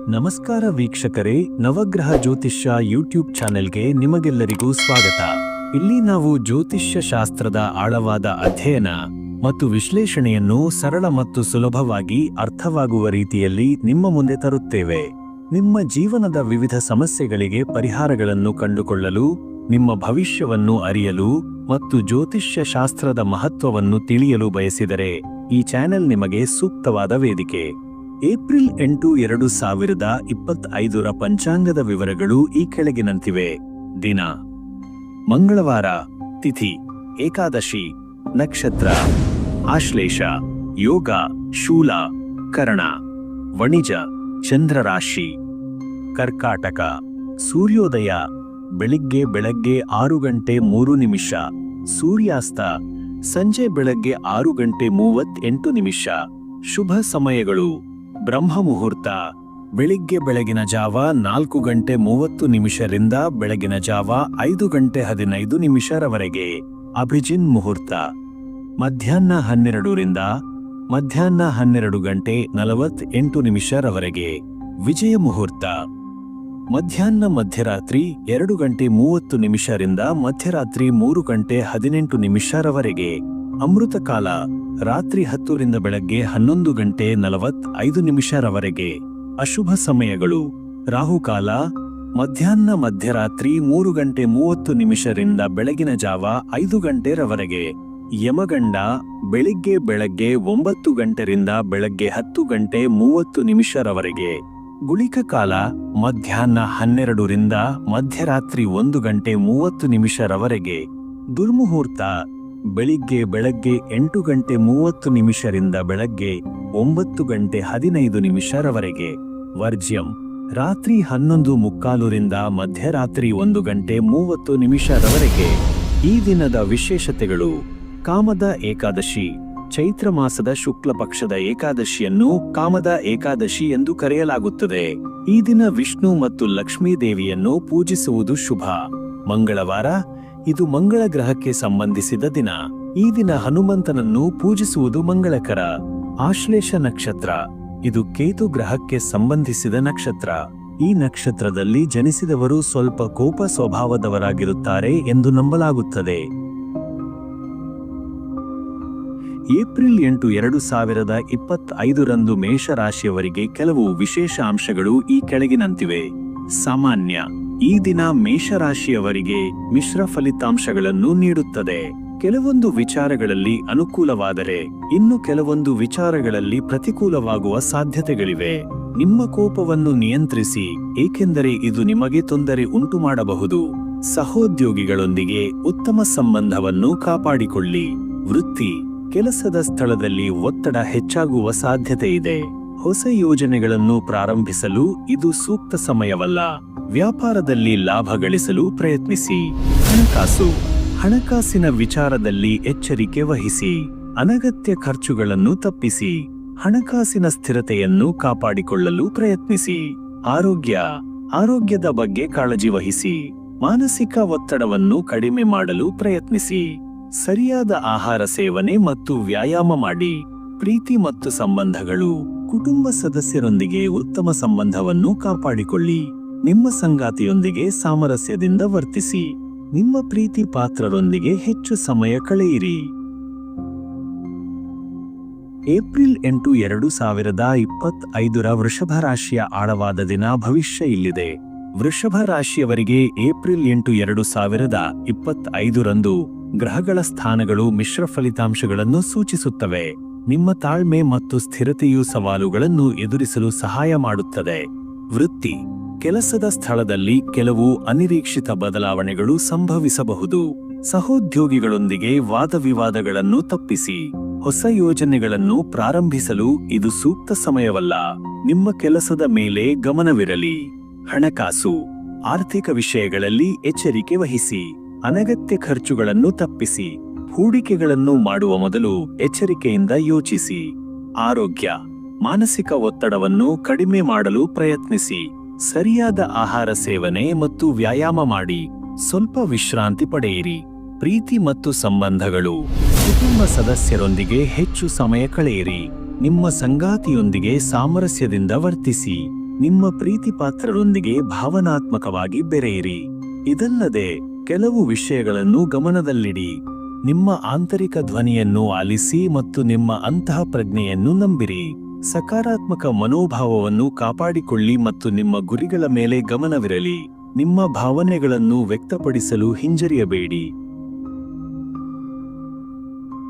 ನಮಸ್ಕಾರ ವೀಕ್ಷಕರೇ, ನವಗ್ರಹ ಜ್ಯೋತಿಷ್ಯ ಯೂಟ್ಯೂಬ್ ಚಾನೆಲ್ಗೆ ನಿಮಗೆಲ್ಲರಿಗೂ ಸ್ವಾಗತ. ಇಲ್ಲಿ ನಾವು ಜ್ಯೋತಿಷ್ಯ ಶಾಸ್ತ್ರದ ಆಳವಾದ ಅಧ್ಯಯನ ಮತ್ತು ವಿಶ್ಲೇಷಣೆಯನ್ನು ಸರಳ ಮತ್ತು ಸುಲಭವಾಗಿ ಅರ್ಥವಾಗುವ ರೀತಿಯಲ್ಲಿ ನಿಮ್ಮ ಮುಂದೆ ತರುತ್ತೇವೆ. ನಿಮ್ಮ ಜೀವನದ ವಿವಿಧ ಸಮಸ್ಯೆಗಳಿಗೆ ಪರಿಹಾರಗಳನ್ನು ಕಂಡುಕೊಳ್ಳಲು, ನಿಮ್ಮ ಭವಿಷ್ಯವನ್ನು ಅರಿಯಲು ಮತ್ತು ಜ್ಯೋತಿಷ್ಯ ಶಾಸ್ತ್ರದ ಮಹತ್ವವನ್ನು ತಿಳಿಯಲು ಬಯಸಿದರೆ ಈ ಚಾನೆಲ್ ನಿಮಗೆ ಸೂಕ್ತವಾದ ವೇದಿಕೆ. ಏಪ್ರಿಲ್ 8, 2025 ಪಂಚಾಂಗದ ವಿವರಗಳು ಈ ಕೆಳಗಿನಂತಿವೆ. ದಿನ ಮಂಗಳವಾರ, ತಿಥಿ ಏಕಾದಶಿ, ನಕ್ಷತ್ರ ಆಶ್ಲೇಷ, ಯೋಗ ಶೂಲ, ಕರ್ಣ, ವಣಿಜ ಚಂದ್ರರಾಶಿ, ಕರ್ಕಾಟಕ. ಸೂರ್ಯೋದಯ ಬೆಳಿಗ್ಗೆ 6:03, ಸೂರ್ಯಾಸ್ತ ಸಂಜೆ 6:38. ಶುಭ ಸಮಯಗಳು: ಬ್ರಹ್ಮ ಮುಹೂರ್ತ ಬೆಳಿಗ್ಗೆ ಬೆಳಗಿನ ಜಾವ 4:30 ರಿಂದ ಬೆಳಗಿನ ಜಾವ 5:15 ರವರೆಗೆ. ಅಭಿಜಿನ್ ಮುಹೂರ್ತ ಮಧ್ಯಾಹ್ನ 12 ರಿಂದ ಮಧ್ಯಾಹ್ನ 12:48 ರವರೆಗೆ. ವಿಜಯ ಮುಹೂರ್ತ ಮಧ್ಯರಾತ್ರಿ 2:30 ರಿಂದ ಮಧ್ಯರಾತ್ರಿ 3:18 ರವರೆಗೆ. ಅಮೃತ ಕಾಲ ರಾತ್ರಿ 10 ರಿಂದ ಬೆಳಗ್ಗೆ 11:45 ರವರೆಗೆ. ಅಶುಭ ಸಮಯಗಳು: ರಾಹುಕಾಲ ಮಧ್ಯರಾತ್ರಿ 3:30 ರಿಂದ ಬೆಳಗಿನ ಜಾವ 5 ರವರೆಗೆ. ಯಮಗಂಡ ಬೆಳಗ್ಗೆ 9 ರಿಂದ ಬೆಳಗ್ಗೆ 10:30 ರವರೆಗೆ. ಗುಳಿಕ ಕಾಲ ಮಧ್ಯಾಹ್ನ 12 ರಿಂದ ಮಧ್ಯರಾತ್ರಿ 1:30 ರವರೆಗೆ. ದುರ್ಮುಹೂರ್ತ ಬೆಳಗ್ಗೆ 8:30 ರಿಂದ ಬೆಳಗ್ಗೆ 9:15 ರವರೆಗೆ. ವರ್ಜ್ಯಂ ರಾತ್ರಿ 11:15 ರಿಂದ ಮಧ್ಯರಾತ್ರಿ 1:30 ರವರೆಗೆ. ಈ ದಿನದ ವಿಶೇಷತೆಗಳು: ಕಾಮದ ಏಕಾದಶಿ. ಚೈತ್ರ ಮಾಸದ ಶುಕ್ಲ ಪಕ್ಷದ ಏಕಾದಶಿಯನ್ನು ಕಾಮದ ಏಕಾದಶಿ ಎಂದು ಕರೆಯಲಾಗುತ್ತದೆ. ಈ ದಿನ ವಿಷ್ಣು ಮತ್ತು ಲಕ್ಷ್ಮೀ ದೇವಿಯನ್ನು ಪೂಜಿಸುವುದು ಶುಭ. ಮಂಗಳವಾರ, ಇದು ಮಂಗಳ ಗ್ರಹಕ್ಕೆ ಸಂಬಂಧಿಸಿದ ದಿನ. ಈ ದಿನ ಹನುಮಂತನನ್ನು ಪೂಜಿಸುವುದು ಮಂಗಳಕರ. ಆಶ್ಲೇಷ ನಕ್ಷತ್ರ, ಇದು ಕೇತು ಗ್ರಹಕ್ಕೆ ಸಂಬಂಧಿಸಿದ ನಕ್ಷತ್ರ. ಈ ನಕ್ಷತ್ರದಲ್ಲಿ ಜನಿಸಿದವರು ಸ್ವಲ್ಪ ಕೋಪ ಸ್ವಭಾವದವರಾಗಿರುತ್ತಾರೆ ಎಂದು ನಂಬಲಾಗುತ್ತದೆ. ಏಪ್ರಿಲ್ 8, 2025 ಮೇಷರಾಶಿಯವರಿಗೆ ಕೆಲವು ವಿಶೇಷ ಅಂಶಗಳು ಈ ಕೆಳಗಿನಂತಿವೆ. ಸಾಮಾನ್ಯ: ಈ ದಿನ ಮೇಷರಾಶಿಯವರಿಗೆ ಮಿಶ್ರ ಫಲಿತಾಂಶಗಳನ್ನು ನೀಡುತ್ತದೆ. ಕೆಲವೊಂದು ವಿಚಾರಗಳಲ್ಲಿ ಅನುಕೂಲವಾದರೆ ಇನ್ನು ಕೆಲವೊಂದು ವಿಚಾರಗಳಲ್ಲಿ ಪ್ರತಿಕೂಲವಾಗುವ ಸಾಧ್ಯತೆಗಳಿವೆ. ನಿಮ್ಮ ಕೋಪವನ್ನು ನಿಯಂತ್ರಿಸಿ, ಏಕೆಂದರೆ ಇದು ನಿಮಗೆ ತೊಂದರೆ ಉಂಟು ಮಾಡಬಹುದು. ಸಹೋದ್ಯೋಗಿಗಳೊಂದಿಗೆ ಉತ್ತಮ ಸಂಬಂಧವನ್ನು ಕಾಪಾಡಿಕೊಳ್ಳಿ. ವೃತ್ತಿ: ಕೆಲಸದ ಸ್ಥಳದಲ್ಲಿ ಒತ್ತಡ ಹೆಚ್ಚಾಗುವ ಸಾಧ್ಯತೆ ಇದೆ. ಹೊಸ ಯೋಜನೆಗಳನ್ನು ಪ್ರಾರಂಭಿಸಲು ಇದು ಸೂಕ್ತ ಸಮಯವಲ್ಲ. ವ್ಯಾಪಾರದಲ್ಲಿ ಲಾಭ ಗಳಿಸಲು ಪ್ರಯತ್ನಿಸಿ. ಹಣಕಾಸಿನ ವಿಚಾರದಲ್ಲಿ ಎಚ್ಚರಿಕೆ ವಹಿಸಿ. ಅನಗತ್ಯ ಖರ್ಚುಗಳನ್ನು ತಪ್ಪಿಸಿ. ಹಣಕಾಸಿನ ಸ್ಥಿರತೆಯನ್ನು ಕಾಪಾಡಿಕೊಳ್ಳಲು ಪ್ರಯತ್ನಿಸಿ. ಆರೋಗ್ಯದ ಬಗ್ಗೆ ಕಾಳಜಿ ವಹಿಸಿ. ಮಾನಸಿಕ ಒತ್ತಡವನ್ನು ಕಡಿಮೆ ಮಾಡಲು ಪ್ರಯತ್ನಿಸಿ. ಸರಿಯಾದ ಆಹಾರ ಸೇವನೆ ಮತ್ತು ವ್ಯಾಯಾಮ ಮಾಡಿ. ಪ್ರೀತಿ ಮತ್ತು ಸಂಬಂಧಗಳು: ಕುಟುಂಬ ಸದಸ್ಯರೊಂದಿಗೆ ಉತ್ತಮ ಸಂಬಂಧವನ್ನು ಕಾಪಾಡಿಕೊಳ್ಳಿ. ನಿಮ್ಮ ಸಂಗಾತಿಯೊಂದಿಗೆ ಸಾಮರಸ್ಯದಿಂದ ವರ್ತಿಸಿ. ನಿಮ್ಮ ಪ್ರೀತಿ ಪಾತ್ರರೊಂದಿಗೆ ಹೆಚ್ಚು ಸಮಯ ಕಳೆಯಿರಿ. ಏಪ್ರಿಲ್ 8, 2025 ವೃಷಭ ರಾಶಿಯ ಆಳವಾದ ದಿನ ಭವಿಷ್ಯ ಇಲ್ಲಿದೆ. ವೃಷಭ ರಾಶಿಯವರಿಗೆ ಏಪ್ರಿಲ್ 8, 2025 ಗ್ರಹಗಳ ಸ್ಥಾನಗಳು ಮಿಶ್ರ ಫಲಿತಾಂಶಗಳನ್ನು ಸೂಚಿಸುತ್ತವೆ. ನಿಮ್ಮ ತಾಳ್ಮೆ ಮತ್ತು ಸ್ಥಿರತೆಯು ಸವಾಲುಗಳನ್ನು ಎದುರಿಸಲು ಸಹಾಯ ಮಾಡುತ್ತದೆ. ವೃತ್ತಿ: ಕೆಲಸದ ಸ್ಥಳದಲ್ಲಿ ಕೆಲವು ಅನಿರೀಕ್ಷಿತ ಬದಲಾವಣೆಗಳು ಸಂಭವಿಸಬಹುದು. ಸಹೋದ್ಯೋಗಿಗಳೊಂದಿಗೆ ವಾದವಿವಾದಗಳನ್ನು ತಪ್ಪಿಸಿ. ಹೊಸ ಯೋಜನೆಗಳನ್ನು ಪ್ರಾರಂಭಿಸಲು ಇದು ಸೂಕ್ತ ಸಮಯವಲ್ಲ. ನಿಮ್ಮ ಕೆಲಸದ ಮೇಲೆ ಗಮನವಿರಲಿ. ಹಣಕಾಸು: ಆರ್ಥಿಕ ವಿಷಯಗಳಲ್ಲಿ ಎಚ್ಚರಿಕೆ ವಹಿಸಿ. ಅನಗತ್ಯ ಖರ್ಚುಗಳನ್ನು ತಪ್ಪಿಸಿ. ಹೂಡಿಕೆಗಳನ್ನು ಮಾಡುವ ಮೊದಲು ಎಚ್ಚರಿಕೆಯಿಂದ ಯೋಚಿಸಿ. ಆರೋಗ್ಯ: ಮಾನಸಿಕ ಒತ್ತಡವನ್ನು ಕಡಿಮೆ ಮಾಡಲು ಪ್ರಯತ್ನಿಸಿ. ಸರಿಯಾದ ಆಹಾರ ಸೇವನೆ ಮತ್ತು ವ್ಯಾಯಾಮ ಮಾಡಿ. ಸ್ವಲ್ಪ ವಿಶ್ರಾಂತಿ ಪಡೆಯಿರಿ. ಪ್ರೀತಿ ಮತ್ತು ಸಂಬಂಧಗಳು: ಕುಟುಂಬ ಸದಸ್ಯರೊಂದಿಗೆ ಹೆಚ್ಚು ಸಮಯ ಕಳೆಯಿರಿ. ನಿಮ್ಮ ಸಂಗಾತಿಯೊಂದಿಗೆ ಸಾಮರಸ್ಯದಿಂದ ವರ್ತಿಸಿ. ನಿಮ್ಮ ಪ್ರೀತಿಪಾತ್ರರೊಂದಿಗೆ ಭಾವನಾತ್ಮಕವಾಗಿ ಬೆರೆಯಿರಿ. ಇದಲ್ಲದೆ ಕೆಲವು ವಿಷಯಗಳನ್ನು ಗಮನದಲ್ಲಿಡಿ. ನಿಮ್ಮ ಆಂತರಿಕ ಧ್ವನಿಯನ್ನು ಆಲಿಸಿ ಮತ್ತು ನಿಮ್ಮ ಅಂತಃ ಪ್ರಜ್ಞೆಯನ್ನು ನಂಬಿರಿ. ಸಕಾರಾತ್ಮಕ ಮನೋಭಾವವನ್ನು ಕಾಪಾಡಿಕೊಳ್ಳಿ ಮತ್ತು ನಿಮ್ಮ ಗುರಿಗಳ ಮೇಲೆ ಗಮನವಿರಲಿ. ನಿಮ್ಮ ಭಾವನೆಗಳನ್ನು ವ್ಯಕ್ತಪಡಿಸಲು ಹಿಂಜರಿಯಬೇಡಿ.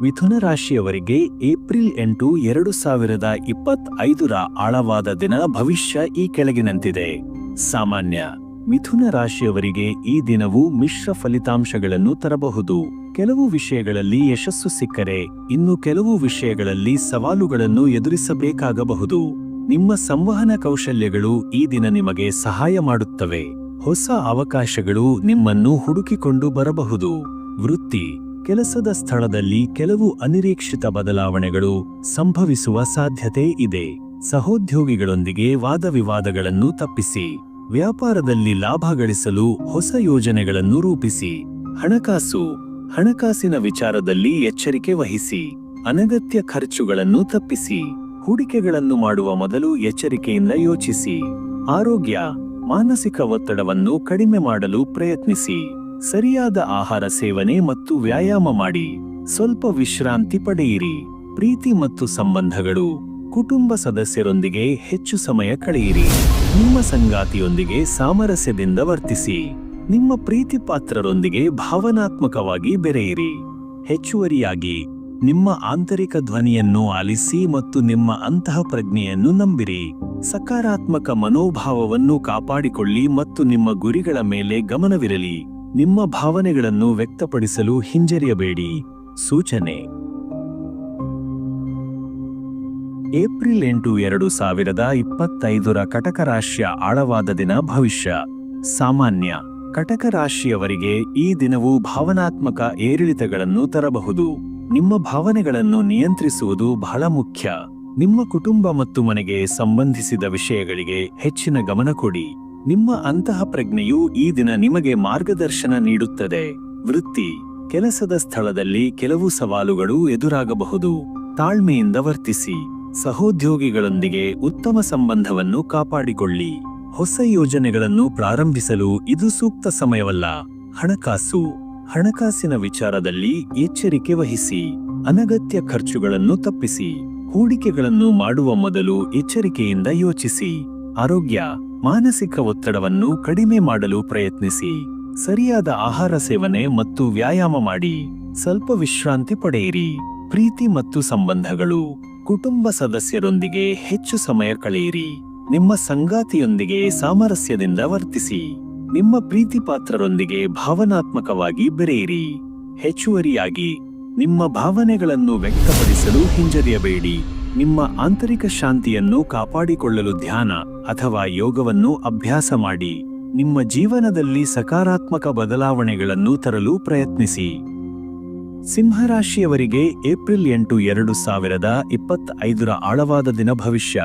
ಮಿಥುನ ರಾಶಿಯವರಿಗೆ ಏಪ್ರಿಲ್ 8, 2025 ಆಳವಾದ ದಿನ ಭವಿಷ್ಯ ಈ ಕೆಳಗಿನಂತಿದೆ. ಸಾಮಾನ್ಯ. ಮಿಥುನ ರಾಶಿಯವರಿಗೆ ಈ ದಿನವು ಮಿಶ್ರ ಫಲಿತಾಂಶಗಳನ್ನು ತರಬಹುದು. ಕೆಲವು ವಿಷಯಗಳಲ್ಲಿ ಯಶಸ್ಸು ಸಿಕ್ಕರೆ ಇನ್ನು ಕೆಲವು ವಿಷಯಗಳಲ್ಲಿ ಸವಾಲುಗಳನ್ನು ಎದುರಿಸಬೇಕಾಗಬಹುದು. ನಿಮ್ಮ ಸಂವಹನ ಕೌಶಲ್ಯಗಳು ಈ ದಿನ ನಿಮಗೆ ಸಹಾಯ ಮಾಡುತ್ತವೆ. ಹೊಸ ಅವಕಾಶಗಳು ನಿಮ್ಮನ್ನು ಹುಡುಕಿಕೊಂಡು ಬರಬಹುದು. ವೃತ್ತಿ. ಕೆಲಸದ ಸ್ಥಳದಲ್ಲಿ ಕೆಲವು ಅನಿರೀಕ್ಷಿತ ಬದಲಾವಣೆಗಳು ಸಂಭವಿಸುವ ಸಾಧ್ಯತೆ ಇದೆ. ಸಹೋದ್ಯೋಗಿಗಳೊಂದಿಗೆ ವಾದವಿವಾದಗಳನ್ನು ತಪ್ಪಿಸಿ. ವ್ಯಾಪಾರದಲ್ಲಿ ಲಾಭ ಗಳಿಸಲು ಹೊಸ ಯೋಜನೆಗಳನ್ನು ರೂಪಿಸಿ. ಹಣಕಾಸು. ಹಣಕಾಸಿನ ವಿಚಾರದಲ್ಲಿ ಎಚ್ಚರಿಕೆ ವಹಿಸಿ. ಅನಗತ್ಯ ಖರ್ಚುಗಳನ್ನು ತಪ್ಪಿಸಿ. ಹೂಡಿಕೆಗಳನ್ನು ಮಾಡುವ ಮೊದಲು ಎಚ್ಚರಿಕೆಯಿಂದ ಯೋಚಿಸಿ. ಆರೋಗ್ಯ. ಮಾನಸಿಕ ಒತ್ತಡವನ್ನು ಕಡಿಮೆ ಮಾಡಲು ಪ್ರಯತ್ನಿಸಿ. ಸರಿಯಾದ ಆಹಾರ ಸೇವನೆ ಮತ್ತು ವ್ಯಾಯಾಮ ಮಾಡಿ. ಸ್ವಲ್ಪ ವಿಶ್ರಾಂತಿ ಪಡೆಯಿರಿ. ಪ್ರೀತಿ ಮತ್ತು ಸಂಬಂಧಗಳು. ಕುಟುಂಬ ಸದಸ್ಯರೊಂದಿಗೆ ಹೆಚ್ಚು ಸಮಯ ಕಳೆಯಿರಿ. ನಿಮ್ಮ ಸಂಗಾತಿಯೊಂದಿಗೆ ಸಾಮರಸ್ಯದಿಂದ ವರ್ತಿಸಿ. ನಿಮ್ಮ ಪ್ರೀತಿಪಾತ್ರರೊಂದಿಗೆ ಭಾವನಾತ್ಮಕವಾಗಿ ಬೆರೆಯಿರಿ. ಹೆಚ್ಚುವರಿಯಾಗಿ ನಿಮ್ಮ ಆಂತರಿಕ ಧ್ವನಿಯನ್ನು ಆಲಿಸಿ ಮತ್ತು ನಿಮ್ಮ ಅಂತಃ ಪ್ರಜ್ಞೆಯನ್ನು ನಂಬಿರಿ. ಸಕಾರಾತ್ಮಕ ಮನೋಭಾವವನ್ನು ಕಾಪಾಡಿಕೊಳ್ಳಿ ಮತ್ತು ನಿಮ್ಮ ಗುರಿಗಳ ಮೇಲೆ ಗಮನವಿರಲಿ. ನಿಮ್ಮ ಭಾವನೆಗಳನ್ನು ವ್ಯಕ್ತಪಡಿಸಲು ಹಿಂಜರಿಯಬೇಡಿ. ಸೂಚನೆ. ಏಪ್ರಿಲ್ 8, 2025 ಕಟಕ ರಾಶಿಯ ಆಳವಾದ ದಿನ ಭವಿಷ್ಯ. ಸಾಮಾನ್ಯ. ಕಟಕ ರಾಶಿಯವರಿಗೆ ಈ ದಿನವು ಭಾವನಾತ್ಮಕ ಏರಿಳಿತಗಳನ್ನು ತರಬಹುದು. ನಿಮ್ಮ ಭಾವನೆಗಳನ್ನು ನಿಯಂತ್ರಿಸುವುದು ಬಹಳ ಮುಖ್ಯ. ನಿಮ್ಮ ಕುಟುಂಬ ಮತ್ತು ಮನೆಗೆ ಸಂಬಂಧಿಸಿದ ವಿಷಯಗಳಿಗೆ ಹೆಚ್ಚಿನ ಗಮನ ಕೊಡಿ. ನಿಮ್ಮ ಅಂತಃ ಪ್ರಜ್ಞೆಯು ಈ ದಿನ ನಿಮಗೆ ಮಾರ್ಗದರ್ಶನ ನೀಡುತ್ತದೆ. ವೃತ್ತಿ. ಕೆಲಸದ ಸ್ಥಳದಲ್ಲಿ ಕೆಲವು ಸವಾಲುಗಳು ಎದುರಾಗಬಹುದು. ತಾಳ್ಮೆಯಿಂದ ವರ್ತಿಸಿ. ಸಹೋದ್ಯೋಗಿಗಳೊಂದಿಗೆ ಉತ್ತಮ ಸಂಬಂಧವನ್ನು ಕಾಪಾಡಿಕೊಳ್ಳಿ. ಹೊಸ ಯೋಜನೆಗಳನ್ನು ಪ್ರಾರಂಭಿಸಲು ಇದು ಸೂಕ್ತ ಸಮಯವಲ್ಲ. ಹಣಕಾಸು. ಹಣಕಾಸಿನ ವಿಚಾರದಲ್ಲಿ ಎಚ್ಚರಿಕೆ ವಹಿಸಿ. ಅನಗತ್ಯ ಖರ್ಚುಗಳನ್ನು ತಪ್ಪಿಸಿ. ಹೂಡಿಕೆಗಳನ್ನು ಮಾಡುವ ಮೊದಲು ಎಚ್ಚರಿಕೆಯಿಂದ ಯೋಚಿಸಿ. ಆರೋಗ್ಯ. ಮಾನಸಿಕ ಒತ್ತಡವನ್ನು ಕಡಿಮೆ ಮಾಡಲು ಪ್ರಯತ್ನಿಸಿ. ಸರಿಯಾದ ಆಹಾರ ಸೇವನೆ ಮತ್ತು ವ್ಯಾಯಾಮ ಮಾಡಿ. ಸ್ವಲ್ಪ ವಿಶ್ರಾಂತಿ ಪಡೆಯಿರಿ. ಪ್ರೀತಿ ಮತ್ತು ಸಂಬಂಧಗಳು. ಕುಟುಂಬ ಸದಸ್ಯರೊಂದಿಗೆ ಹೆಚ್ಚು ಸಮಯ ಕಳೆಯಿರಿ. ನಿಮ್ಮ ಸಂಗಾತಿಯೊಂದಿಗೆ ಸಾಮರಸ್ಯದಿಂದ ವರ್ತಿಸಿ. ನಿಮ್ಮ ಪ್ರೀತಿಪಾತ್ರರೊಂದಿಗೆ ಭಾವನಾತ್ಮಕವಾಗಿ ಬೆರೆಯಿರಿ. ಹೆಚ್ಚುವರಿಯಾಗಿ ನಿಮ್ಮ ಭಾವನೆಗಳನ್ನು ವ್ಯಕ್ತಪಡಿಸಲು ಹಿಂಜರಿಯಬೇಡಿ. ನಿಮ್ಮ ಆಂತರಿಕ ಶಾಂತಿಯನ್ನು ಕಾಪಾಡಿಕೊಳ್ಳಲು ಧ್ಯಾನ ಅಥವಾ ಯೋಗವನ್ನು ಅಭ್ಯಾಸ ಮಾಡಿ. ನಿಮ್ಮ ಜೀವನದಲ್ಲಿ ಸಕಾರಾತ್ಮಕ ಬದಲಾವಣೆಗಳನ್ನು ತರಲು ಪ್ರಯತ್ನಿಸಿ. ಸಿಂಹರಾಶಿಯವರಿಗೆ ಏಪ್ರಿಲ್ 8, 2025 ಆಳವಾದ ದಿನ ಭವಿಷ್ಯ.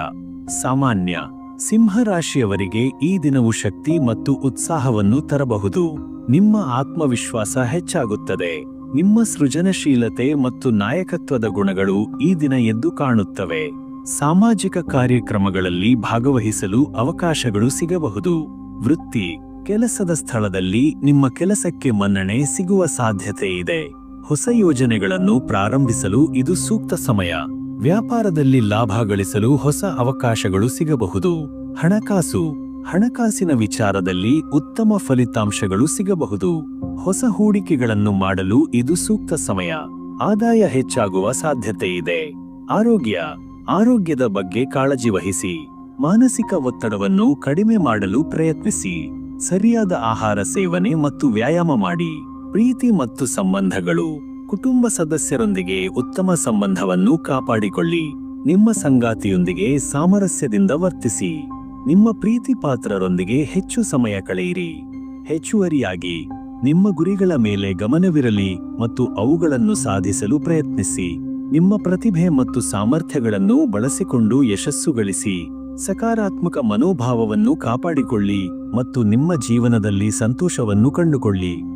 ಸಾಮಾನ್ಯ. ಸಿಂಹರಾಶಿಯವರಿಗೆ ಈ ದಿನವು ಶಕ್ತಿ ಮತ್ತು ಉತ್ಸಾಹವನ್ನು ತರಬಹುದು. ನಿಮ್ಮ ಆತ್ಮವಿಶ್ವಾಸ ಹೆಚ್ಚಾಗುತ್ತದೆ. ನಿಮ್ಮ ಸೃಜನಶೀಲತೆ ಮತ್ತು ನಾಯಕತ್ವದ ಗುಣಗಳು ಈ ದಿನ ಎದ್ದು ಕಾಣುತ್ತವೆ. ಸಾಮಾಜಿಕ ಕಾರ್ಯಕ್ರಮಗಳಲ್ಲಿ ಭಾಗವಹಿಸಲು ಅವಕಾಶಗಳು ಸಿಗಬಹುದು. ವೃತ್ತಿ. ಕೆಲಸದ ಸ್ಥಳದಲ್ಲಿ ನಿಮ್ಮ ಕೆಲಸಕ್ಕೆ ಮನ್ನಣೆ ಸಿಗುವ ಸಾಧ್ಯತೆ ಇದೆ. ಹೊಸ ಯೋಜನೆಗಳನ್ನು ಪ್ರಾರಂಭಿಸಲು ಇದು ಸೂಕ್ತ ಸಮಯ. ವ್ಯಾಪಾರದಲ್ಲಿ ಲಾಭ ಗಳಿಸಲು ಹೊಸ ಅವಕಾಶಗಳು ಸಿಗಬಹುದು. ಹಣಕಾಸು. ಹಣಕಾಸಿನ ವಿಚಾರದಲ್ಲಿ ಉತ್ತಮ ಫಲಿತಾಂಶಗಳು ಸಿಗಬಹುದು. ಹೊಸ ಹೂಡಿಕೆಗಳನ್ನು ಮಾಡಲು ಇದು ಸೂಕ್ತ ಸಮಯ. ಆದಾಯ ಹೆಚ್ಚಾಗುವ ಸಾಧ್ಯತೆ ಇದೆ. ಆರೋಗ್ಯ. ಆರೋಗ್ಯದ ಬಗ್ಗೆ ಕಾಳಜಿ ವಹಿಸಿ. ಮಾನಸಿಕ ಒತ್ತಡವನ್ನು ಕಡಿಮೆ ಮಾಡಲು ಪ್ರಯತ್ನಿಸಿ. ಸರಿಯಾದ ಆಹಾರ ಸೇವನೆ ಮತ್ತು ವ್ಯಾಯಾಮ ಮಾಡಿ. ಪ್ರೀತಿ ಮತ್ತು ಸಂಬಂಧಗಳು. ಕುಟುಂಬ ಸದಸ್ಯರೊಂದಿಗೆ ಉತ್ತಮ ಸಂಬಂಧವನ್ನು ಕಾಪಾಡಿಕೊಳ್ಳಿ. ನಿಮ್ಮ ಸಂಗಾತಿಯೊಂದಿಗೆ ಸಾಮರಸ್ಯದಿಂದ ವರ್ತಿಸಿ. ನಿಮ್ಮ ಪ್ರೀತಿಪಾತ್ರರೊಂದಿಗೆ ಹೆಚ್ಚು ಸಮಯ ಕಳೆಯಿರಿ. ಹೆಚ್ಚುವರಿಯಾಗಿ ನಿಮ್ಮ ಗುರಿಗಳ ಮೇಲೆ ಗಮನವಿರಲಿ ಮತ್ತು ಅವುಗಳನ್ನು ಸಾಧಿಸಲು ಪ್ರಯತ್ನಿಸಿ. ನಿಮ್ಮ ಪ್ರತಿಭೆ ಮತ್ತು ಸಾಮರ್ಥ್ಯಗಳನ್ನು ಬಳಸಿಕೊಂಡು ಯಶಸ್ಸು ಗಳಿಸಿ. ಸಕಾರಾತ್ಮಕ ಮನೋಭಾವವನ್ನು ಕಾಪಾಡಿಕೊಳ್ಳಿ ಮತ್ತು ನಿಮ್ಮ ಜೀವನದಲ್ಲಿ ಸಂತೋಷವನ್ನು ಕಂಡುಕೊಳ್ಳಿ.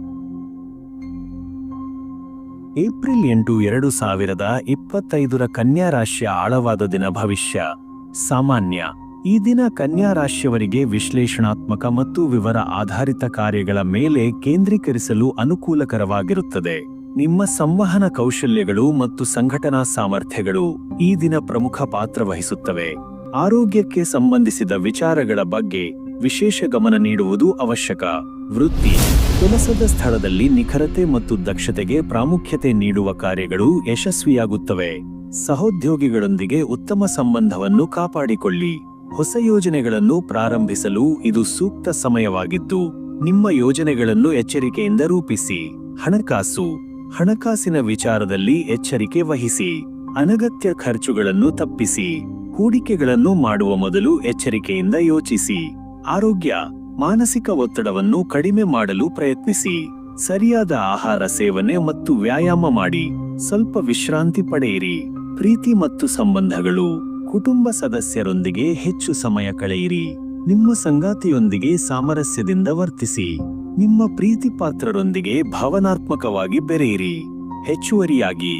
ಏಪ್ರಿಲ್ 8, 2025 ಕನ್ಯಾ ರಾಶಿಯ ಆಳವಾದ ದಿನ ಭವಿಷ್ಯ. ಸಾಮಾನ್ಯ. ಈ ದಿನ ಕನ್ಯಾ ರಾಶಿಯವರಿಗೆ ವಿಶ್ಲೇಷಣಾತ್ಮಕ ಮತ್ತು ವಿವರ ಆಧಾರಿತ ಕಾರ್ಯಗಳ ಮೇಲೆ ಕೇಂದ್ರೀಕರಿಸಲು ಅನುಕೂಲಕರವಾಗಿರುತ್ತದೆ. ನಿಮ್ಮ ಸಂವಹನ ಕೌಶಲ್ಯಗಳು ಮತ್ತು ಸಂಘಟನಾ ಸಾಮರ್ಥ್ಯಗಳು ಈ ದಿನ ಪ್ರಮುಖ ಪಾತ್ರ ವಹಿಸುತ್ತವೆ. ಆರೋಗ್ಯಕ್ಕೆ ಸಂಬಂಧಿಸಿದ ವಿಚಾರಗಳ ಬಗ್ಗೆ ವಿಶೇಷ ಗಮನ ನೀಡುವುದು ಅವಶ್ಯಕ. ವೃತ್ತಿ, ಕೆಲಸದ ಸ್ಥಳದಲ್ಲಿ ನಿಖರತೆ ಮತ್ತು ದಕ್ಷತೆಗೆ ಪ್ರಾಮುಖ್ಯತೆ ನೀಡುವ ಕಾರ್ಯಗಳು ಯಶಸ್ವಿಯಾಗುತ್ತವೆ. ಸಹೋದ್ಯೋಗಿಗಳೊಂದಿಗೆ ಉತ್ತಮ ಸಂಬಂಧವನ್ನು ಕಾಪಾಡಿಕೊಳ್ಳಿ. ಹೊಸ ಯೋಜನೆಗಳನ್ನು ಪ್ರಾರಂಭಿಸಲು ಇದು ಸೂಕ್ತ ಸಮಯವಾಗಿದ್ದು, ನಿಮ್ಮ ಯೋಜನೆಗಳನ್ನು ಎಚ್ಚರಿಕೆಯಿಂದ ರೂಪಿಸಿ. ಹಣಕಾಸಿನ ವಿಚಾರದಲ್ಲಿ ಎಚ್ಚರಿಕೆ ವಹಿಸಿ. ಅನಗತ್ಯ ಖರ್ಚುಗಳನ್ನು ತಪ್ಪಿಸಿ. ಹೂಡಿಕೆಗಳನ್ನು ಮಾಡುವ ಮೊದಲು ಎಚ್ಚರಿಕೆಯಿಂದ ಯೋಚಿಸಿ. ಆರೋಗ್ಯ, ಮಾನಸಿಕ ಒತ್ತಡವನ್ನು ಕಡಿಮೆ ಮಾಡಲು ಪ್ರಯತ್ನಿಸಿ. ಸರಿಯಾದ ಆಹಾರ ಸೇವನೆ ಮತ್ತು ವ್ಯಾಯಾಮ ಮಾಡಿ. ಸ್ವಲ್ಪ ವಿಶ್ರಾಂತಿ ಪಡೆಯಿರಿ. ಪ್ರೀತಿ ಮತ್ತು ಸಂಬಂಧಗಳು, ಕುಟುಂಬ ಸದಸ್ಯರೊಂದಿಗೆ ಹೆಚ್ಚು ಸಮಯ ಕಳೆಯಿರಿ. ನಿಮ್ಮ ಸಂಗಾತಿಯೊಂದಿಗೆ ಸಾಮರಸ್ಯದಿಂದ ವರ್ತಿಸಿ. ನಿಮ್ಮ ಪ್ರೀತಿ ಪಾತ್ರರೊಂದಿಗೆ ಭಾವನಾತ್ಮಕವಾಗಿ ಬೆರೆಯಿರಿ. ಹೆಚ್ಚುವರಿಯಾಗಿ,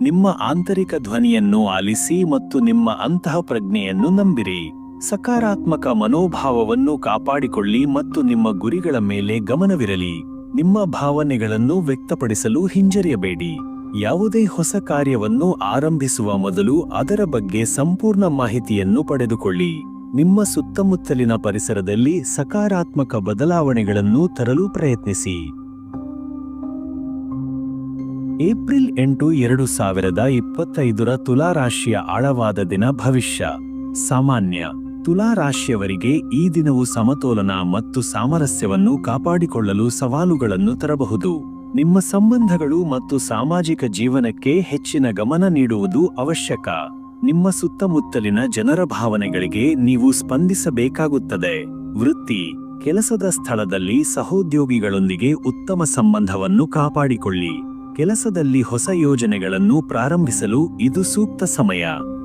ನಿಮ್ಮ ಆಂತರಿಕ ಧ್ವನಿಯನ್ನು ಆಲಿಸಿ ಮತ್ತು ನಿಮ್ಮ ಅಂತಃಪ್ರಜ್ಞೆಯನ್ನು ನಂಬಿರಿ. ಸಕಾರಾತ್ಮಕ ಮನೋಭಾವವನ್ನು ಕಾಪಾಡಿಕೊಳ್ಳಿ ಮತ್ತು ನಿಮ್ಮ ಗುರಿಗಳ ಮೇಲೆ ಗಮನವಿರಲಿ. ನಿಮ್ಮ ಭಾವನೆಗಳನ್ನು ವ್ಯಕ್ತಪಡಿಸಲು ಹಿಂಜರಿಯಬೇಡಿ. ಯಾವುದೇ ಹೊಸ ಕಾರ್ಯವನ್ನು ಆರಂಭಿಸುವ ಮೊದಲು ಅದರ ಬಗ್ಗೆ ಸಂಪೂರ್ಣ ಮಾಹಿತಿಯನ್ನು ಪಡೆದುಕೊಳ್ಳಿ. ನಿಮ್ಮ ಸುತ್ತಮುತ್ತಲಿನ ಪರಿಸರದಲ್ಲಿ ಸಕಾರಾತ್ಮಕ ಬದಲಾವಣೆಗಳನ್ನು ತರಲು ಪ್ರಯತ್ನಿಸಿ. ಏಪ್ರಿಲ್ 8, 2025 ತುಲಾ ರಾಶಿಯ ಆಳವಾದ ದಿನ. ಭವಿಷ್ಯ ಸಾಮಾನ್ಯ. ತುಲಾ ರಾಶಿಯವರಿಗೆ ಈ ದಿನವು ಸಮತೋಲನ ಮತ್ತು ಸಾಮರಸ್ಯವನ್ನು ಕಾಪಾಡಿಕೊಳ್ಳಲು ಸವಾಲುಗಳನ್ನು ತರಬಹುದು. ನಿಮ್ಮ ಸಂಬಂಧಗಳು ಮತ್ತು ಸಾಮಾಜಿಕ ಜೀವನಕ್ಕೆ ಹೆಚ್ಚಿನ ಗಮನ ನೀಡುವುದು ಅವಶ್ಯಕ. ನಿಮ್ಮ ಸುತ್ತಮುತ್ತಲಿನ ಜನರ ಭಾವನೆಗಳಿಗೆ ನೀವು ಸ್ಪಂದಿಸಬೇಕಾಗುತ್ತದೆ. ವೃತ್ತಿ, ಕೆಲಸದ ಸ್ಥಳದಲ್ಲಿ ಸಹೋದ್ಯೋಗಿಗಳೊಂದಿಗೆ ಉತ್ತಮ ಸಂಬಂಧವನ್ನು ಕಾಪಾಡಿಕೊಳ್ಳಿ. ಕೆಲಸದಲ್ಲಿ ಹೊಸ ಯೋಜನೆಗಳನ್ನು ಪ್ರಾರಂಭಿಸಲು ಇದು ಸೂಕ್ತ ಸಮಯ.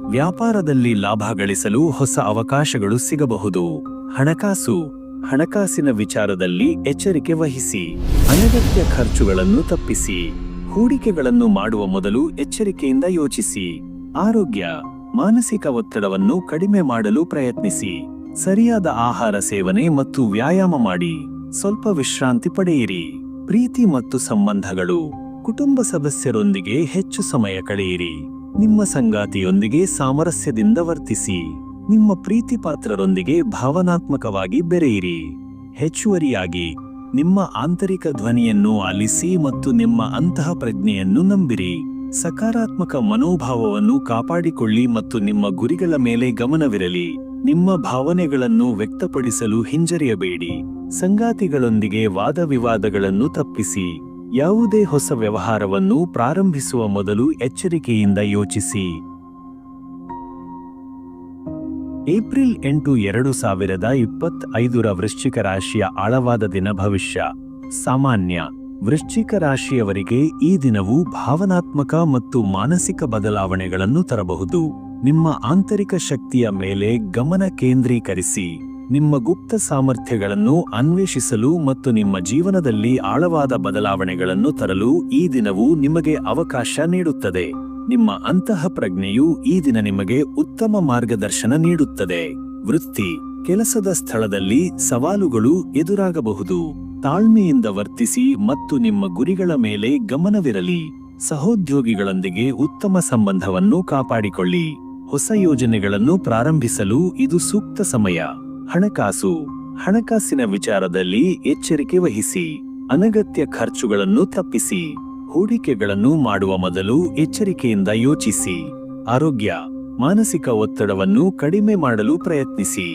ವ್ಯಾಪಾರದಲ್ಲಿ ಲಾಭ ಗಳಿಸಲು ಹೊಸ ಅವಕಾಶಗಳು ಸಿಗಬಹುದು. ಹಣಕಾಸಿನ ವಿಚಾರದಲ್ಲಿ ಎಚ್ಚರಿಕೆ ವಹಿಸಿ. ಅನಗತ್ಯ ಖರ್ಚುಗಳನ್ನು ತಪ್ಪಿಸಿ. ಹೂಡಿಕೆಗಳನ್ನು ಮಾಡುವ ಮೊದಲು ಎಚ್ಚರಿಕೆಯಿಂದ ಯೋಚಿಸಿ. ಆರೋಗ್ಯ, ಮಾನಸಿಕ ಒತ್ತಡವನ್ನು ಕಡಿಮೆ ಮಾಡಲು ಪ್ರಯತ್ನಿಸಿ. ಸರಿಯಾದ ಆಹಾರ ಸೇವನೆ ಮತ್ತು ವ್ಯಾಯಾಮ ಮಾಡಿ. ಸ್ವಲ್ಪ ವಿಶ್ರಾಂತಿ ಪಡೆಯಿರಿ. ಪ್ರೀತಿ ಮತ್ತು ಸಂಬಂಧಗಳು, ಕುಟುಂಬ ಸದಸ್ಯರೊಂದಿಗೆ ಹೆಚ್ಚು ಸಮಯ ಕಳೆಯಿರಿ. ನಿಮ್ಮ ಸಂಗಾತಿಯೊಂದಿಗೆ ಸಾಮರಸ್ಯದಿಂದ ವರ್ತಿಸಿ. ನಿಮ್ಮ ಪ್ರೀತಿ ಪಾತ್ರರೊಂದಿಗೆ ಭಾವನಾತ್ಮಕವಾಗಿ ಬೆರೆಯಿರಿ. ಹೆಚ್ಚುವರಿಯಾಗಿ, ನಿಮ್ಮ ಆಂತರಿಕ ಧ್ವನಿಯನ್ನು ಆಲಿಸಿ ಮತ್ತು ನಿಮ್ಮ ಅಂತಃಪ್ರಜ್ಞೆಯನ್ನು ನಂಬಿರಿ. ಸಕಾರಾತ್ಮಕ ಮನೋಭಾವವನ್ನು ಕಾಪಾಡಿಕೊಳ್ಳಿ ಮತ್ತು ನಿಮ್ಮ ಗುರಿಗಳ ಮೇಲೆ ಗಮನವಿರಲಿ. ನಿಮ್ಮ ಭಾವನೆಗಳನ್ನು ವ್ಯಕ್ತಪಡಿಸಲು ಹಿಂಜರಿಯಬೇಡಿ. ಸಂಗಾತಿಗಳೊಂದಿಗೆ ವಾದವಿವಾದಗಳನ್ನು ತಪ್ಪಿಸಿ. ಯಾವುದೇ ಹೊಸ ವ್ಯವಹಾರವನ್ನು ಪ್ರಾರಂಭಿಸುವ ಮೊದಲು ಎಚ್ಚರಿಕೆಯಿಂದ ಯೋಚಿಸಿ. ಏಪ್ರಿಲ್ 8, 2025 ವೃಶ್ಚಿಕ ರಾಶಿಯ ಆಳವಾದ ದಿನ. ಭವಿಷ್ಯ ಸಾಮಾನ್ಯ. ವೃಶ್ಚಿಕ ರಾಶಿಯವರಿಗೆ ಈ ದಿನವು ಭಾವನಾತ್ಮಕ ಮತ್ತು ಮಾನಸಿಕ ಬದಲಾವಣೆಗಳನ್ನು ತರಬಹುದು. ನಿಮ್ಮ ಆಂತರಿಕ ಶಕ್ತಿಯ ಮೇಲೆ ಗಮನ ಕೇಂದ್ರೀಕರಿಸಿ. ನಿಮ್ಮ ಗುಪ್ತ ಸಾಮರ್ಥ್ಯಗಳನ್ನು ಅನ್ವೇಷಿಸಲು ಮತ್ತು ನಿಮ್ಮ ಜೀವನದಲ್ಲಿ ಆಳವಾದ ಬದಲಾವಣೆಗಳನ್ನು ತರಲು ಈ ದಿನವು ನಿಮಗೆ ಅವಕಾಶ ನೀಡುತ್ತದೆ. ನಿಮ್ಮ ಅಂತಃಪ್ರಜ್ಞೆಯು ಈ ದಿನ ನಿಮಗೆ ಉತ್ತಮ ಮಾರ್ಗದರ್ಶನ ನೀಡುತ್ತದೆ. ವೃತ್ತಿ, ಕೆಲಸದ ಸ್ಥಳದಲ್ಲಿ ಸವಾಲುಗಳು ಎದುರಾಗಬಹುದು. ತಾಳ್ಮೆಯಿಂದ ವರ್ತಿಸಿ ಮತ್ತು ನಿಮ್ಮ ಗುರಿಗಳ ಮೇಲೆ ಗಮನವಿರಲಿ. ಸಹೋದ್ಯೋಗಿಗಳೊಂದಿಗೆ ಉತ್ತಮ ಸಂಬಂಧವನ್ನು ಕಾಪಾಡಿಕೊಳ್ಳಿ. ಹೊಸ ಯೋಜನೆಗಳನ್ನು ಪ್ರಾರಂಭಿಸಲು ಇದು ಸೂಕ್ತ ಸಮಯ. ಹಣಕಾಸಿನ ವಿಚಾರದಲ್ಲಿ ಎಚ್ಚರಿಕೆ ವಹಿಸಿ. ಅನಗತ್ಯ ಖರ್ಚುಗಳನ್ನು ತಪ್ಪಿಸಿ. ಹೂಡಿಕೆಗಳನ್ನು ಮಾಡುವ ಮೊದಲು ಎಚ್ಚರಿಕೆಯಿಂದ ಯೋಚಿಸಿ. ಆರೋಗ್ಯ, ಮಾನಸಿಕ ಒತ್ತಡವನ್ನು ಕಡಿಮೆ ಮಾಡಲು ಪ್ರಯತ್ನಿಸಿ.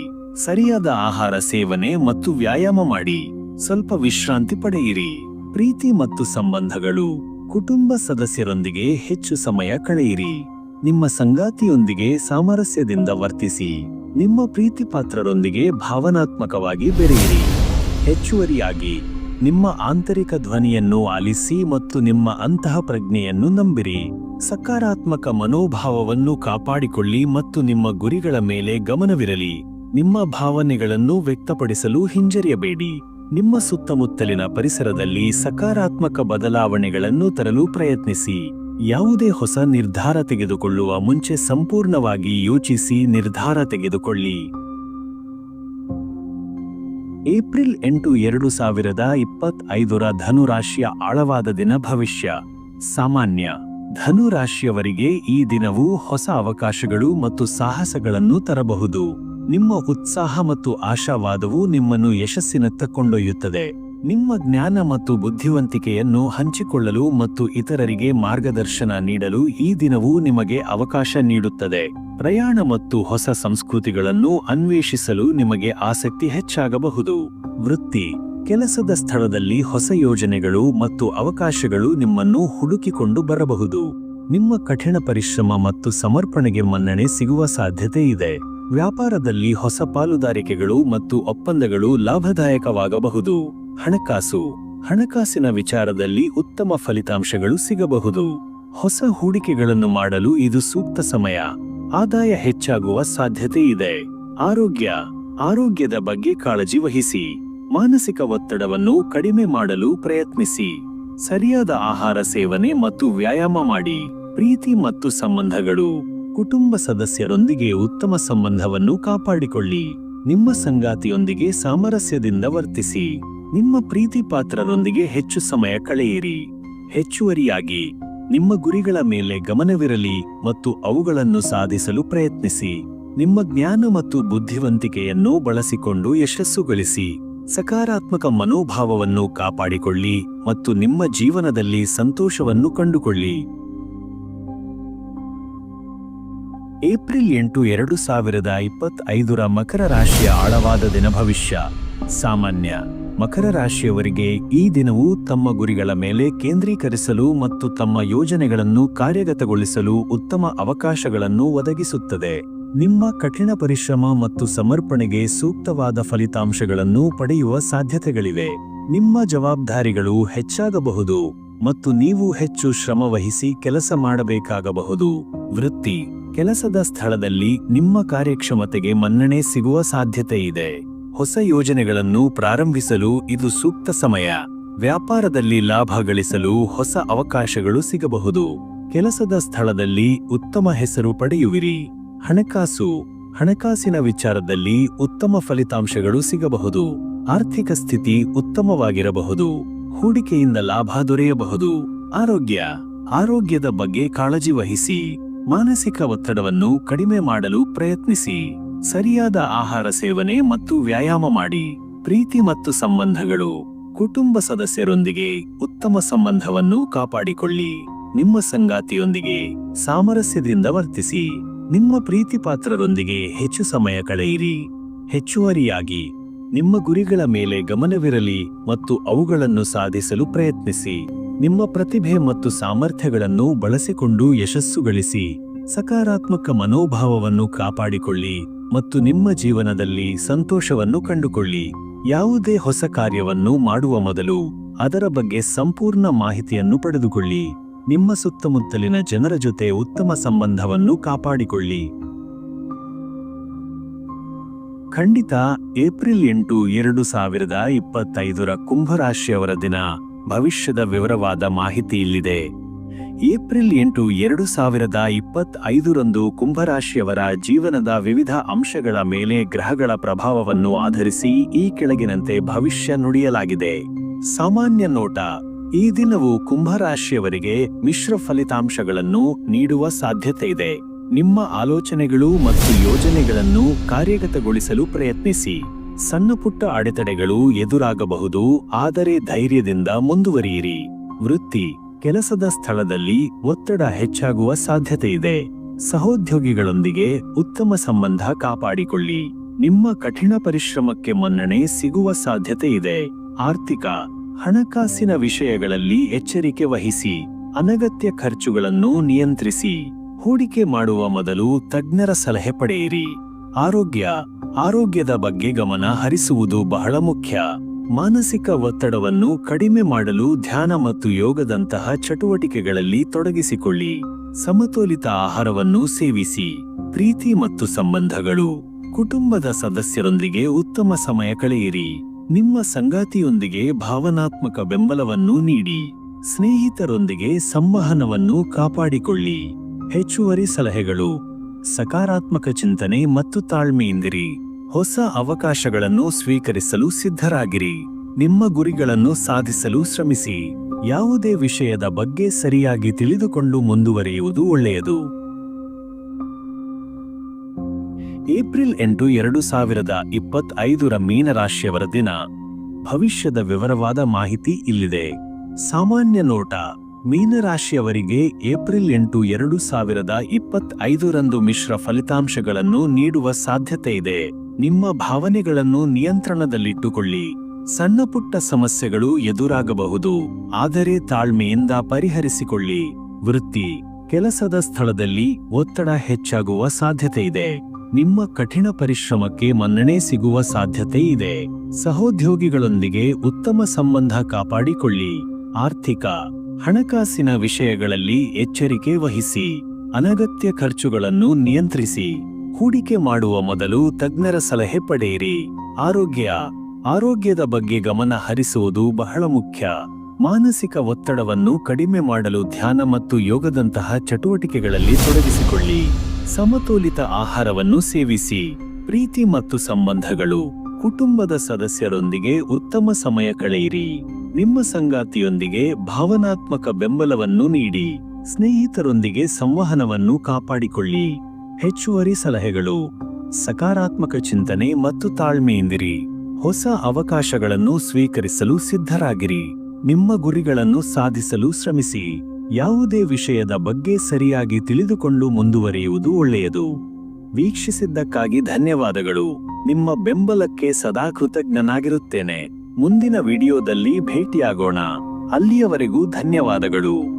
ಸರಿಯಾದ ಆಹಾರ ಸೇವನೆ ಮತ್ತು ವ್ಯಾಯಾಮ ಮಾಡಿ. ಸ್ವಲ್ಪ ವಿಶ್ರಾಂತಿ ಪಡೆಯಿರಿ. ಪ್ರೀತಿ ಮತ್ತು ಸಂಬಂಧಗಳು, ಕುಟುಂಬ ಸದಸ್ಯರೊಂದಿಗೆ ಹೆಚ್ಚು ಸಮಯ ಕಳೆಯಿರಿ. ನಿಮ್ಮ ಸಂಗಾತಿಯೊಂದಿಗೆ ಸಾಮರಸ್ಯದಿಂದ ವರ್ತಿಸಿ. ನಿಮ್ಮ ಪ್ರೀತಿ ಪಾತ್ರರೊಂದಿಗೆ ಭಾವನಾತ್ಮಕವಾಗಿ ಬೆರೆಯಿರಿ. ಹೆಚ್ಚುವರಿಯಾಗಿ, ನಿಮ್ಮ ಆಂತರಿಕ ಧ್ವನಿಯನ್ನು ಆಲಿಸಿ ಮತ್ತು ನಿಮ್ಮ ಅಂತಃಪ್ರಜ್ಞೆಯನ್ನು ನಂಬಿರಿ. ಸಕಾರಾತ್ಮಕ ಮನೋಭಾವವನ್ನು ಕಾಪಾಡಿಕೊಳ್ಳಿ ಮತ್ತು ನಿಮ್ಮ ಗುರಿಗಳ ಮೇಲೆ ಗಮನವಿರಲಿ. ನಿಮ್ಮ ಭಾವನೆಗಳನ್ನು ವ್ಯಕ್ತಪಡಿಸಲು ಹಿಂಜರಿಯಬೇಡಿ. ನಿಮ್ಮ ಸುತ್ತಮುತ್ತಲಿನ ಪರಿಸರದಲ್ಲಿ ಸಕಾರಾತ್ಮಕ ಬದಲಾವಣೆಗಳನ್ನು ತರಲು ಪ್ರಯತ್ನಿಸಿ. ಯಾವುದೇ ಹೊಸ ನಿರ್ಧಾರ ತೆಗೆದುಕೊಳ್ಳುವ ಮುಂಚೆ ಸಂಪೂರ್ಣವಾಗಿ ಯೋಚಿಸಿ ನಿರ್ಧಾರ ತೆಗೆದುಕೊಳ್ಳಿ. ಏಪ್ರಿಲ್ 8, 2025 ಧನುರಾಶಿಯ ಆಳವಾದ ದಿನ. ಭವಿಷ್ಯ ಸಾಮಾನ್ಯ. ಧನುರಾಶಿಯವರಿಗೆ ಈ ದಿನವು ಹೊಸ ಅವಕಾಶಗಳು ಮತ್ತು ಸಾಹಸಗಳನ್ನು ತರಬಹುದು. ನಿಮ್ಮ ಉತ್ಸಾಹ ಮತ್ತು ಆಶಾವಾದವು ನಿಮ್ಮನ್ನು ಯಶಸ್ಸಿನತ್ತ ಕೊಂಡೊಯ್ಯುತ್ತದೆ. ನಿಮ್ಮ ಜ್ಞಾನ ಮತ್ತು ಬುದ್ಧಿವಂತಿಕೆಯನ್ನು ಹಂಚಿಕೊಳ್ಳಲು ಮತ್ತು ಇತರರಿಗೆ ಮಾರ್ಗದರ್ಶನ ನೀಡಲು ಈ ದಿನವು ನಿಮಗೆ ಅವಕಾಶ ನೀಡುತ್ತದೆ. ಪ್ರಯಾಣ ಮತ್ತು ಹೊಸ ಸಂಸ್ಕೃತಿಗಳನ್ನು ಅನ್ವೇಷಿಸಲು ನಿಮಗೆ ಆಸಕ್ತಿ ಹೆಚ್ಚಾಗಬಹುದು. ವೃತ್ತಿ, ಕೆಲಸದ ಸ್ಥಳದಲ್ಲಿ ಹೊಸ ಯೋಜನೆಗಳು ಮತ್ತು ಅವಕಾಶಗಳು ನಿಮ್ಮನ್ನು ಹುಡುಕಿಕೊಂಡು ಬರಬಹುದು. ನಿಮ್ಮ ಕಠಿಣ ಪರಿಶ್ರಮ ಮತ್ತು ಸಮರ್ಪಣೆಗೆ ಮನ್ನಣೆ ಸಿಗುವ ಸಾಧ್ಯತೆ ಇದೆ. ವ್ಯಾಪಾರದಲ್ಲಿ ಹೊಸ ಪಾಲುದಾರಿಕೆಗಳು ಮತ್ತು ಒಪ್ಪಂದಗಳು ಲಾಭದಾಯಕವಾಗಬಹುದು. ಹಣಕಾಸು, ಹಣಕಾಸಿನ ವಿಚಾರದಲ್ಲಿ ಉತ್ತಮ ಫಲಿತಾಂಶಗಳು ಸಿಗಬಹುದು. ಹೊಸ ಹೂಡಿಕೆಗಳನ್ನು ಮಾಡಲು ಇದು ಸೂಕ್ತ ಸಮಯ. ಆದಾಯ ಹೆಚ್ಚಾಗುವ ಸಾಧ್ಯತೆ ಇದೆ. ಆರೋಗ್ಯ, ಆರೋಗ್ಯದ ಬಗ್ಗೆ ಕಾಳಜಿ ವಹಿಸಿ. ಮಾನಸಿಕ ಒತ್ತಡವನ್ನು ಕಡಿಮೆ ಮಾಡಲು ಪ್ರಯತ್ನಿಸಿ. ಸರಿಯಾದ ಆಹಾರ ಸೇವನೆ ಮತ್ತು ವ್ಯಾಯಾಮ ಮಾಡಿ. ಪ್ರೀತಿ ಮತ್ತು ಸಂಬಂಧಗಳು, ಕುಟುಂಬ ಸದಸ್ಯರೊಂದಿಗೆ ಉತ್ತಮ ಸಂಬಂಧವನ್ನು ಕಾಪಾಡಿಕೊಳ್ಳಿ. ನಿಮ್ಮ ಸಂಗಾತಿಯೊಂದಿಗೆ ಸಾಮರಸ್ಯದಿಂದ ವರ್ತಿಸಿ. ನಿಮ್ಮ ಪ್ರೀತಿ ಪಾತ್ರರೊಂದಿಗೆ ಹೆಚ್ಚು ಸಮಯ ಕಳೆಯಿರಿ. ಹೆಚ್ಚುವರಿಯಾಗಿ, ನಿಮ್ಮ ಗುರಿಗಳ ಮೇಲೆ ಗಮನವಿರಲಿ ಮತ್ತು ಅವುಗಳನ್ನು ಸಾಧಿಸಲು ಪ್ರಯತ್ನಿಸಿ. ನಿಮ್ಮ ಜ್ಞಾನ ಮತ್ತು ಬುದ್ಧಿವಂತಿಕೆಯನ್ನು ಬಳಸಿಕೊಂಡು ಯಶಸ್ಸು ಗಳಿಸಿ. ಸಕಾರಾತ್ಮಕ ಮನೋಭಾವವನ್ನು ಕಾಪಾಡಿಕೊಳ್ಳಿ ಮತ್ತು ನಿಮ್ಮ ಜೀವನದಲ್ಲಿ ಸಂತೋಷವನ್ನು ಕಂಡುಕೊಳ್ಳಿ. ಏಪ್ರಿಲ್ 8, 2025 ಮಕರ ರಾಶಿಯ ಆಳವಾದ ದಿನ. ಭವಿಷ್ಯ ಸಾಮಾನ್ಯ. ಮಕರ ರಾಶಿಯವರಿಗೆ ಈ ದಿನವು ತಮ್ಮ ಗುರಿಗಳ ಮೇಲೆ ಕೇಂದ್ರೀಕರಿಸಲು ಮತ್ತು ತಮ್ಮ ಯೋಜನೆಗಳನ್ನು ಕಾರ್ಯಗತಗೊಳಿಸಲು ಉತ್ತಮ ಅವಕಾಶಗಳನ್ನು ಒದಗಿಸುತ್ತದೆ. ನಿಮ್ಮ ಕಠಿಣ ಪರಿಶ್ರಮ ಮತ್ತು ಸಮರ್ಪಣೆಗೆ ಸೂಕ್ತವಾದ ಫಲಿತಾಂಶಗಳನ್ನು ಪಡೆಯುವ ಸಾಧ್ಯತೆಗಳಿವೆ. ನಿಮ್ಮ ಜವಾಬ್ದಾರಿಗಳು ಹೆಚ್ಚಾಗಬಹುದು ಮತ್ತು ನೀವು ಹೆಚ್ಚು ಶ್ರಮವಹಿಸಿ ಕೆಲಸ ಮಾಡಬೇಕಾಗಬಹುದು. ವೃತ್ತಿ, ಕೆಲಸದ ಸ್ಥಳದಲ್ಲಿ ನಿಮ್ಮ ಕಾರ್ಯಕ್ಷಮತೆಗೆ ಮನ್ನಣೆ ಸಿಗುವ ಸಾಧ್ಯತೆ ಇದೆ. ಹೊಸ ಯೋಜನೆಗಳನ್ನು ಪ್ರಾರಂಭಿಸಲು ಇದು ಸೂಕ್ತ ಸಮಯ. ವ್ಯಾಪಾರದಲ್ಲಿ ಲಾಭ ಗಳಿಸಲು ಹೊಸ ಅವಕಾಶಗಳು ಸಿಗಬಹುದು. ಕೆಲಸದ ಸ್ಥಳದಲ್ಲಿ ಉತ್ತಮ ಹೆಸರು ಪಡೆಯುವಿರಿ. ಹಣಕಾಸು, ಹಣಕಾಸಿನ ವಿಚಾರದಲ್ಲಿ ಉತ್ತಮ ಫಲಿತಾಂಶಗಳು ಸಿಗಬಹುದು. ಆರ್ಥಿಕ ಸ್ಥಿತಿ ಉತ್ತಮವಾಗಿರಬಹುದು. ಹೂಡಿಕೆಯಿಂದ ಲಾಭ ದೊರೆಯಬಹುದು. ಆರೋಗ್ಯ, ಆರೋಗ್ಯದ ಬಗ್ಗೆ ಕಾಳಜಿ ವಹಿಸಿ. ಮಾನಸಿಕ ಒತ್ತಡವನ್ನು ಕಡಿಮೆ ಮಾಡಲು ಪ್ರಯತ್ನಿಸಿ. ಸರಿಯಾದ ಆಹಾರ ಸೇವನೆ ಮತ್ತು ವ್ಯಾಯಾಮ ಮಾಡಿ. ಪ್ರೀತಿ ಮತ್ತು ಸಂಬಂಧಗಳು, ಕುಟುಂಬ ಸದಸ್ಯರೊಂದಿಗೆ ಉತ್ತಮ ಸಂಬಂಧವನ್ನು ಕಾಪಾಡಿಕೊಳ್ಳಿ. ನಿಮ್ಮ ಸಂಗಾತಿಯೊಂದಿಗೆ ಸಾಮರಸ್ಯದಿಂದ ವರ್ತಿಸಿ. ನಿಮ್ಮ ಪ್ರೀತಿ ಪಾತ್ರರೊಂದಿಗೆ ಹೆಚ್ಚು ಸಮಯ ಕಳೆಯಿರಿ. ಹೆಚ್ಚುವರಿಯಾಗಿ, ನಿಮ್ಮ ಗುರಿಗಳ ಮೇಲೆ ಗಮನವಿರಲಿ ಮತ್ತು ಅವುಗಳನ್ನು ಸಾಧಿಸಲು ಪ್ರಯತ್ನಿಸಿ. ನಿಮ್ಮ ಪ್ರತಿಭೆ ಮತ್ತು ಸಾಮರ್ಥ್ಯಗಳನ್ನು ಬಳಸಿಕೊಂಡು ಯಶಸ್ಸು ಗಳಿಸಿ. ಸಕಾರಾತ್ಮಕ ಮನೋಭಾವವನ್ನು ಕಾಪಾಡಿಕೊಳ್ಳಿ ಮತ್ತು ನಿಮ್ಮ ಜೀವನದಲ್ಲಿ ಸಂತೋಷವನ್ನು ಕಂಡುಕೊಳ್ಳಿ. ಯಾವುದೇ ಹೊಸ ಕಾರ್ಯವನ್ನು ಮಾಡುವ ಮೊದಲು ಅದರ ಬಗ್ಗೆ ಸಂಪೂರ್ಣ ಮಾಹಿತಿಯನ್ನು ಪಡೆದುಕೊಳ್ಳಿ. ನಿಮ್ಮ ಸುತ್ತಮುತ್ತಲಿನ ಜನರ ಜೊತೆ ಉತ್ತಮ ಸಂಬಂಧವನ್ನು ಕಾಪಾಡಿಕೊಳ್ಳಿ. ಖಂಡಿತ ಏಪ್ರಿಲ್ 8, 2025 ಕುಂಭರಾಶಿಯವರ ದಿನ. ಭವಿಷ್ಯದ ವಿವರವಾದ ಮಾಹಿತಿ ಇಲ್ಲಿದೆ. ಏಪ್ರಿಲ್ 8, 2025 ಕುಂಭರಾಶಿಯವರ ಜೀವನದ ವಿವಿಧ ಅಂಶಗಳ ಮೇಲೆ ಗ್ರಹಗಳ ಪ್ರಭಾವವನ್ನು ಆಧರಿಸಿ ಈ ಕೆಳಗಿನಂತೆ ಭವಿಷ್ಯ ನುಡಿಯಲಾಗಿದೆ. ಸಾಮಾನ್ಯ ನೋಟ: ಈ ದಿನವು ಕುಂಭರಾಶಿಯವರಿಗೆ ಮಿಶ್ರ ಫಲಿತಾಂಶಗಳನ್ನು ನೀಡುವ ಸಾಧ್ಯತೆ ಇದೆ. ನಿಮ್ಮ ಆಲೋಚನೆಗಳು ಮತ್ತು ಯೋಜನೆಗಳನ್ನು ಕಾರ್ಯಗತಗೊಳಿಸಲು ಪ್ರಯತ್ನಿಸಿ. ಸಣ್ಣಪುಟ್ಟ ಅಡೆತಡೆಗಳು ಎದುರಾಗಬಹುದು, ಆದರೆ ಧೈರ್ಯದಿಂದ ಮುಂದುವರಿಯಿರಿ. ವೃತ್ತಿ, ಕೆಲಸದ ಸ್ಥಳದಲ್ಲಿ ಒತ್ತಡ ಹೆಚ್ಚಾಗುವ ಸಾಧ್ಯತೆ ಇದೆ. ಸಹೋದ್ಯೋಗಿಗಳೊಂದಿಗೆ ಉತ್ತಮ ಸಂಬಂಧ ಕಾಪಾಡಿಕೊಳ್ಳಿ. ನಿಮ್ಮ ಕಠಿಣ ಪರಿಶ್ರಮಕ್ಕೆ ಮನ್ನಣೆ ಸಿಗುವ ಸಾಧ್ಯತೆ ಇದೆ. ಆರ್ಥಿಕ, ಹಣಕಾಸಿನ ವಿಷಯಗಳಲ್ಲಿ ಎಚ್ಚರಿಕೆ ವಹಿಸಿ. ಅನಗತ್ಯ ಖರ್ಚುಗಳನ್ನು ನಿಯಂತ್ರಿಸಿ. ಹೂಡಿಕೆ ಮಾಡುವ ಮೊದಲು ತಜ್ಞರ ಸಲಹೆ ಪಡೆಯಿರಿ. ಆರೋಗ್ಯ, ಆರೋಗ್ಯದ ಬಗ್ಗೆ ಗಮನ ಹರಿಸುವುದು ಬಹಳ ಮುಖ್ಯ. ಮಾನಸಿಕ ಒತ್ತಡವನ್ನು ಕಡಿಮೆ ಮಾಡಲು ಧ್ಯಾನ ಮತ್ತು ಯೋಗದಂತಹ ಚಟುವಟಿಕೆಗಳಲ್ಲಿ ತೊಡಗಿಸಿಕೊಳ್ಳಿ. ಸಮತೋಲಿತ ಆಹಾರವನ್ನು ಸೇವಿಸಿ. ಪ್ರೀತಿ ಮತ್ತು ಸಂಬಂಧಗಳು, ಕುಟುಂಬದ ಸದಸ್ಯರೊಂದಿಗೆ ಉತ್ತಮ ಸಮಯ ಕಳೆಯಿರಿ. ನಿಮ್ಮ ಸಂಗಾತಿಯೊಂದಿಗೆ ಭಾವನಾತ್ಮಕ ಬೆಂಬಲವನ್ನು ನೀಡಿ. ಸ್ನೇಹಿತರೊಂದಿಗೆ ಸಂವಹನವನ್ನು ಕಾಪಾಡಿಕೊಳ್ಳಿ. ಹೆಚ್ಚುವರಿ ಸಲಹೆಗಳು: ಸಕಾರಾತ್ಮಕ ಚಿಂತನೆ ಮತ್ತು ತಾಳ್ಮೆಯಿಂದಿರಿ. ಹೊಸ ಅವಕಾಶಗಳನ್ನು ಸ್ವೀಕರಿಸಲು ಸಿದ್ಧರಾಗಿರಿ. ನಿಮ್ಮ ಗುರಿಗಳನ್ನು ಸಾಧಿಸಲು ಶ್ರಮಿಸಿ. ಯಾವುದೇ ವಿಷಯದ ಬಗ್ಗೆ ಸರಿಯಾಗಿ ತಿಳಿದುಕೊಂಡು ಮುಂದುವರಿಯುವುದು ಒಳ್ಳೆಯದು. ಏಪ್ರಿಲ್ 8, 2025 ಮೀನರಾಶಿಯವರ ದಿನ. ಭವಿಷ್ಯದ ವಿವರವಾದ ಮಾಹಿತಿ ಇಲ್ಲಿದೆ. ಸಾಮಾನ್ಯ ನೋಟ. ಮೀನರಾಶಿಯವರಿಗೆ ಏಪ್ರಿಲ್ 8, 2025 ಮಿಶ್ರ ಫಲಿತಾಂಶಗಳನ್ನು ನೀಡುವ ಸಾಧ್ಯತೆ ಇದೆ. ನಿಮ್ಮ ಭಾವನೆಗಳನ್ನು ನಿಯಂತ್ರಣದಲ್ಲಿಟ್ಟುಕೊಳ್ಳಿ. ಸಣ್ಣಪುಟ್ಟ ಸಮಸ್ಯೆಗಳು ಎದುರಾಗಬಹುದು, ಆದರೆ ತಾಳ್ಮೆಯಿಂದ ಪರಿಹರಿಸಿಕೊಳ್ಳಿ. ವೃತ್ತಿ. ಕೆಲಸದ ಸ್ಥಳದಲ್ಲಿ ಒತ್ತಡ ಹೆಚ್ಚಾಗುವ ಸಾಧ್ಯತೆ ಇದೆ. ನಿಮ್ಮ ಕಠಿಣ ಪರಿಶ್ರಮಕ್ಕೆ ಮನ್ನಣೆ ಸಿಗುವ ಸಾಧ್ಯತೆ ಇದೆ. ಸಹೋದ್ಯೋಗಿಗಳೊಂದಿಗೆ ಉತ್ತಮ ಸಂಬಂಧ ಕಾಪಾಡಿಕೊಳ್ಳಿ. ಆರ್ಥಿಕ. ಹಣಕಾಸಿನ ವಿಷಯಗಳಲ್ಲಿ ಎಚ್ಚರಿಕೆ ವಹಿಸಿ. ಅನಗತ್ಯ ಖರ್ಚುಗಳನ್ನು ನಿಯಂತ್ರಿಸಿ. ಹೂಡಿಕೆ ಮಾಡುವ ಮೊದಲು ತಜ್ಞರ ಸಲಹೆ ಪಡೆಯಿರಿ. ಆರೋಗ್ಯ. ಆರೋಗ್ಯದ ಬಗ್ಗೆ ಗಮನ ಹರಿಸುವುದು ಬಹಳ ಮುಖ್ಯ. ಮಾನಸಿಕ ಒತ್ತಡವನ್ನು ಕಡಿಮೆ ಮಾಡಲು ಧ್ಯಾನ ಮತ್ತು ಯೋಗದಂತಹ ಚಟುವಟಿಕೆಗಳಲ್ಲಿ ತೊಡಗಿಸಿಕೊಳ್ಳಿ. ಸಮತೋಲಿತ ಆಹಾರವನ್ನು ಸೇವಿಸಿ. ಪ್ರೀತಿ ಮತ್ತು ಸಂಬಂಧಗಳು. ಕುಟುಂಬದ ಸದಸ್ಯರೊಂದಿಗೆ ಉತ್ತಮ ಸಮಯ ಕಳೆಯಿರಿ. ನಿಮ್ಮ ಸಂಗಾತಿಯೊಂದಿಗೆ ಭಾವನಾತ್ಮಕ ಬೆಂಬಲವನ್ನು ನೀಡಿ. ಸ್ನೇಹಿತರೊಂದಿಗೆ ಸಂವಹನವನ್ನು ಕಾಪಾಡಿಕೊಳ್ಳಿ. ಹೆಚ್ಚುವರಿ ಸಲಹೆಗಳು. ಸಕಾರಾತ್ಮಕ ಚಿಂತನೆ ಮತ್ತು ತಾಳ್ಮೆಯಿಂದಿರಿ. ಹೊಸ ಅವಕಾಶಗಳನ್ನು ಸ್ವೀಕರಿಸಲು ಸಿದ್ಧರಾಗಿರಿ. ನಿಮ್ಮ ಗುರಿಗಳನ್ನು ಸಾಧಿಸಲು ಶ್ರಮಿಸಿ. ಯಾವುದೇ ವಿಷಯದ ಬಗ್ಗೆ ಸರಿಯಾಗಿ ತಿಳಿದುಕೊಂಡು ಮುಂದುವರಿಯುವುದು ಒಳ್ಳೆಯದು. ವೀಕ್ಷಿಸಿದ್ದಕ್ಕಾಗಿ ಧನ್ಯವಾದಗಳು. ನಿಮ್ಮ ಬೆಂಬಲಕ್ಕೆ ಸದಾ ಕೃತಜ್ಞನಾಗಿರುತ್ತೇನೆ. ಮುಂದಿನ ವಿಡಿಯೋದಲ್ಲಿ ಭೇಟಿಯಾಗೋಣ. ಅಲ್ಲಿಯವರೆಗೂ ಧನ್ಯವಾದಗಳು.